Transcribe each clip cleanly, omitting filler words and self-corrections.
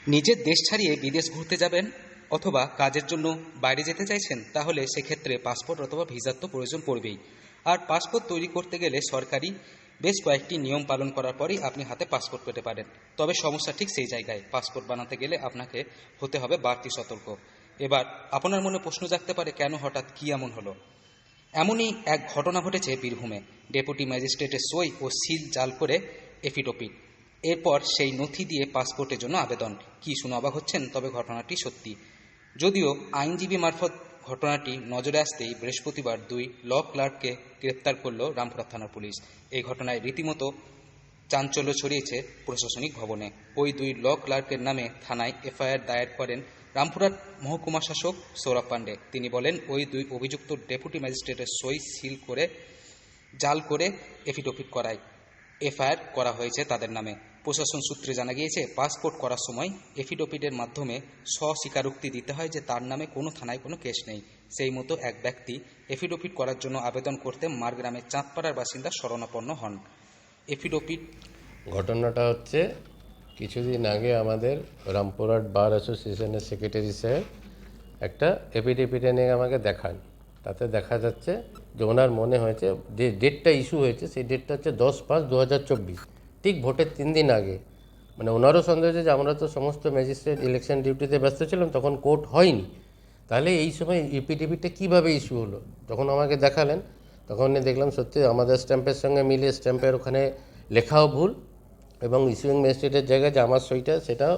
নিজের দেশ ছাড়িয়ে বিদেশ ঘুরতে যাবেন অথবা কাজের জন্য বাইরে যেতে চাইছেন, তাহলে সেক্ষেত্রে পাসপোর্ট অথবা ভিসার তো প্রয়োজন পড়বেই। আর পাসপোর্ট তৈরি করতে গেলে সরকারি বেশ কয়েকটি নিয়ম পালন করার পরই আপনি হাতে পাসপোর্ট পেতে পারেন। তবে সমস্যা ঠিক সেই জায়গায়, পাসপোর্ট বানাতে গেলে আপনাকে হতে হবে বাড়তি সতর্ক। এবার আপনার মনে প্রশ্ন জাগতে পারে, কেন হঠাৎ কি এমন হলো? এমনই এক ঘটনা ঘটেছে বীরভূমে। ডেপুটি ম্যাজিস্ট্রেটের সই ও সিল জাল করে এফিডেভিট, এরপর সেই নথি দিয়ে পাসপোর্টের জন্য আবেদন। কি শুনে অবাক হচ্ছেন? তবে ঘটনাটি সত্যি। যদিও আইনজীবী মারফত ঘটনাটি নজরে আসতেই বৃহস্পতিবার 2 ল ক্লার্ককে গ্রেপ্তার করল রামপুরা থানার পুলিশ। এই ঘটনায় রীতিমতো চাঞ্চল্য ছড়িয়েছে প্রশাসনিক ভবনে। ওই 2 ল ক্লার্কের নামে থানায় এফআইআর দায়ের করেন রামপুরহাট মহকুমা শাসক সৌরভ পাণ্ডে। তিনি বলেন, ওই 2 অভিযুক্ত ডেপুটি ম্যাজিস্ট্রেটের সই সিল করে জাল করে এফিডেভিট করায় এফআইআর করা হয়েছে তাদের নামে। প্রশাসন সূত্রে জানা গিয়েছে, পাসপোর্ট করার সময় এফিডেভিটের মাধ্যমে স্বস্বীকারোক্তি দিতে হয় যে তার নামে কোনো থানায় কোনো কেস নেই। সেই মতো এক ব্যক্তি এফিডেভিট করার জন্য আবেদন করতে মারগ্রামের চাঁদপাড়ার বাসিন্দা শরণাপন্ন হন। এফিডেভিট ঘটনাটা হচ্ছে, কিছুদিন আগে আমাদের রামপুরহাট বার অ্যাসোসিয়েশনের সেক্রেটারি সাহেব একটা এফিডেভিট নিয়ে আমাকে দেখান। তাতে দেখা যাচ্ছে যে ওনার মনে হয়েছে যে ডেটটা ইস্যু হয়েছে সেই ডেটটা হচ্ছে 10/5/2024, ঠিক ভোটের 3 দিন আগে। মানে ওনারও সন্দেহ হয়েছে যে আমরা তো সমস্ত ম্যাজিস্ট্রেট ইলেকশন ডিউটিতে ব্যস্ত ছিলাম, তখন কোর্ট হয়নি, তাহলে এই সময় এফিডেভিটটা কীভাবে ইস্যু হলো। যখন আমাকে দেখালেন তখন দেখলাম সত্যি আমাদের স্ট্যাম্পের সঙ্গে মিলিয়ে স্ট্যাম্পের ওখানে লেখাও ভুল, এবং ইস্যুইং ম্যাজিস্ট্রেটের জায়গায় যে আমার সইটা সেটাও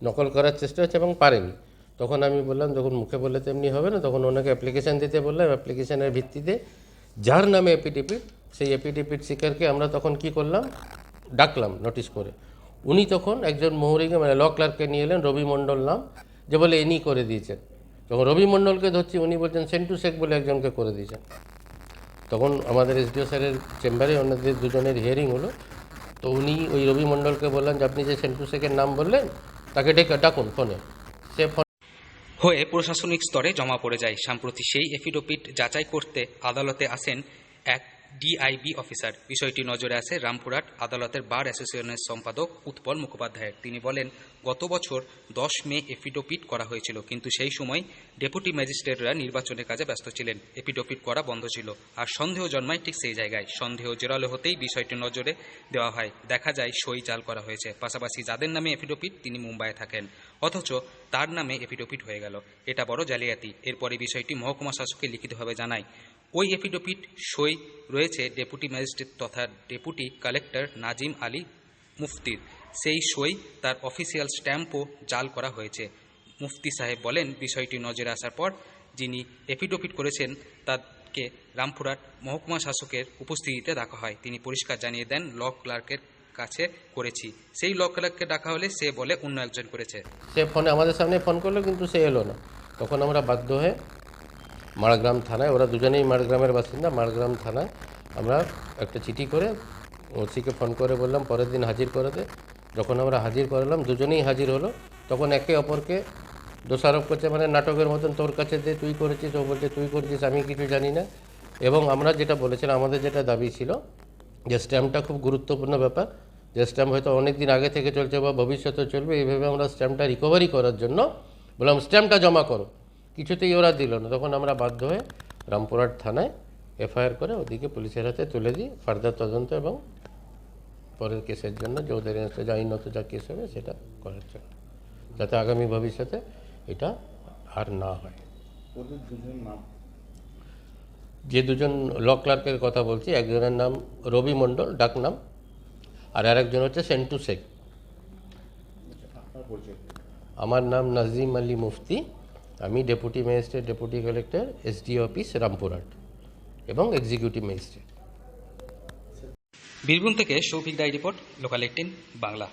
নকল করার চেষ্টা হচ্ছে এবং পারেনি। তখন আমি বললাম, যখন মুখে বললে তেমনি হবে না, তখন ওনাকে অ্যাপ্লিকেশান দিতে বললাম। অ্যাপ্লিকেশানের ভিত্তিতে যার নামে এফিডেভিট, সেই এফিডেভিট সিকারকে আমরা তখন কি করলাম, ডাকলাম নোটিশ করে। উনি তখন একজন মহুরিকে মানে ল ক্লার্ককে নিয়ে এলেন, রবি মণ্ডল নাম, যে বলে ইনি করে দিয়েছেন। যখন রবি মণ্ডলকে ধরছি, উনি বলছেন সেন্টু শেখ বলে একজনকে করে দিয়েছেন। তখন আমাদের এসডিও স্যারের চেম্বারে ওনাদের দুজনের হিয়ারিং হলো। তো উনি ওই রবি মণ্ডলকে বললেন যে আপনি যে সেন্টু শেখের নাম বললেন তাকে ডাকুন ফোনে। সে ফোন হয়ে প্রশাসনিক স্তরে জমা পড়ে যায়। সম্প্রতি সেই এফিডেভিট যাচাই করতে আদালতে আসেন এক ডিআইবি অফিসার। বিষয়টি নজরে আসে রামপুরহাট আদালতের বার অ্যাসোসিয়েশনের সম্পাদক উৎপল মুখোপাধ্যায়ের। তিনি বলেন, গত বছর 10 মে এফিডেভিট করা হয়েছিল, কিন্তু সেই সময় ডেপুটি ম্যাজিস্ট্রেটরা নির্বাচনের কাজে ব্যস্ত ছিলেন। এফিডেভিট করা বন্ধ ছিল। আর সন্দেহ জন্মায় ঠিক সেই জায়গায়। সন্দেহ জোরালো হতেই বিষয়টি নজরে দেওয়া হয়। দেখা যায় সই জাল করা হয়েছে। পাশাপাশি যাদের নামে এফিডেভিট তিনি মুম্বাইয়ে থাকেন, অথচ তার নামে এফিডেভিট হয়ে গেল। এটা বড় জালিয়াতি। এরপরে বিষয়টি মহকুমা শাসককে লিখিতভাবে জানায়। ওই এফিডেভিট সই রয়েছে ডেপুটি ম্যাজিস্ট্রেট তথা ডেপুটি কালেক্টর নাজিম আলী মুফতির। সেই সই তার অফিসিয়াল স্ট্যাম্পও জাল করা হয়েছে। মুফতি সাহেব বলেন, বিষয়টি নজরে আসার পর যিনি এফিডেভিট করেছেন তাকে রামপুরহাট মহকুমা শাসকের উপস্থিতিতে ডাকা হয়। তিনি পরিষ্কার জানিয়ে দেন, ল ক্লার্কের কাছে করেছি। সেই ল ক্লার্ককে ডাকা হলে সে বলে অন্য একজন করেছে। সে ফোনে আমাদের সামনে ফোন করলো, কিন্তু সে এলো না। তখন আমরা বাধ্য হয়ে মাড়গ্রাম থানায়, ওরা দুজনেই মাড়গ্রামের বাসিন্দা, মাড়গ্রাম থানায় আমরা একটা চিঠি করে ওসিকে ফোন করে বললাম পরের দিন হাজির করাতে। যখন আমরা হাজির করালাম, দুজনেই হাজির হলো। তখন একে অপরকে দোষারোপ করছে, মানে নাটকের মতন, তোর কাছে যে তুই করেছিস, ও বলছে তুই করেছিস, আমি কিছু জানি না। এবং আমরা যেটা বলেছিলাম, আমাদের যেটা দাবি ছিল যে স্ট্যাম্পটা খুব গুরুত্বপূর্ণ ব্যাপার, যে স্ট্যাম্প হয়তো অনেক দিন আগে থেকে চলছে বা ভবিষ্যতে চলবে, এইভাবে আমরা স্ট্যাম্পটা রিকভারি করার জন্য বললাম স্ট্যাম্পটা জমা করো। কিছুতেই ওরা দিল না। তখন আমরা বাধ্য হয়ে রামপুরহাট থানায় এফআইআর করে ওদিকে পুলিশের হাতে তুলে দিই ফার্দার তদন্ত এবং পরের কেসের জন্য যে ওদের যে আইনত যা কেস হবে সেটা করার জন্য, যাতে আগামী ভবিষ্যতে এটা আর না হয়। যে দুজন ল ক্লার্কের কথা বলছি, একজনের নাম রবি মণ্ডল ডাক নাম, আর আরেকজন হচ্ছে সেন্টু শেখ। আমার নাম নাজিম আলী মুফতি। আমি deputy magistrate, deputy collector, SD office Rampurhat এবং এক্সিকিউটিভ ম্যাজিস্ট্রেট। বীরভূম থেকে সৌভিক রায় রিপোর্ট, লোকাল 18 বাংলা।